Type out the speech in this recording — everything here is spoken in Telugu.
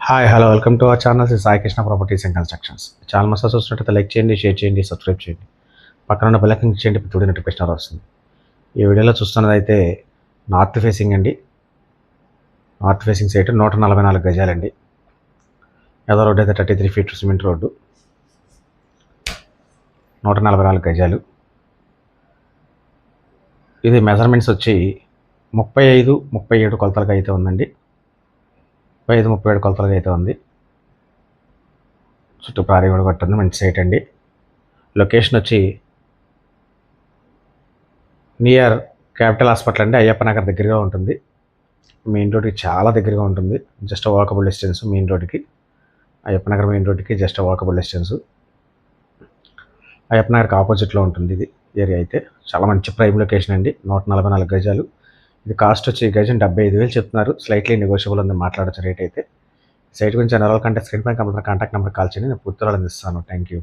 Hi hello welcome to our channel Sai Krishna properties and constructions. చాలా మస్తు చూసినట్టయితే లైక్ చేయండి, షేర్ చేయండి, సబ్స్క్రైబ్ చేయండి, పక్కన ఉన్న బెల్ ఐకాన్ చేయండి, ఇప్పుడు నోటిఫికేషన్ వస్తుంది. ఈ వీడియోలో చూస్తున్నది అయితే నార్త్ ఫేసింగ్ అండి. నార్త్ ఫేసింగ్ సైట్ 144 గజాలండి. ఏదో రోడ్ అయితే 33 ఫీట్ సిమెంట్ రోడ్డు, 144 గజాలు. ఇది మెజర్మెంట్స్ వచ్చి 35-37 కొలతలుగా అయితే ఉందండి. 35-37 కొలతలుగా అయితే ఉంది. చుట్టూ ప్రారీ కూడా కొట్టింది, మంచి సైట్ అండి. లొకేషన్ వచ్చి నియర్ క్యాపిటల్ హాస్పిటల్ అండి, అయ్యప్ప నగర్ దగ్గరగా ఉంటుంది. మెయిన్ రోడ్కి చాలా దగ్గరగా ఉంటుంది, జస్ట్ వాకబుల్ డిస్టెన్స్. మెయిన్ రోడ్కి అయ్యప్ప నగర్ మెయిన్ రోడ్కి జస్ట్ వాకబుల్ డిస్టెన్స్. అయ్యప్ప నగర్కి ఆపోజిట్లో ఉంటుంది ఇది ఏరియా. అయితే చాలా మంచి ప్రైమ్ లొకేషన్ అండి. 144 గజాలు. ఇది కాస్ట్ వచ్చి గజం 75,000 చెప్తున్నారు. స్లైట్లీ నెగోషియబుల్ ఉంది, మాట్లాడచ్చు రేట్ అయితే. సైట్ గురించి 2 కంటే స్క్రీన్ పై కంప్యూటర్ కాంటాక్ట్ నెంబర్ కాల్ చేయండి, నేను పూర్తి అందిస్తాను. Thank you.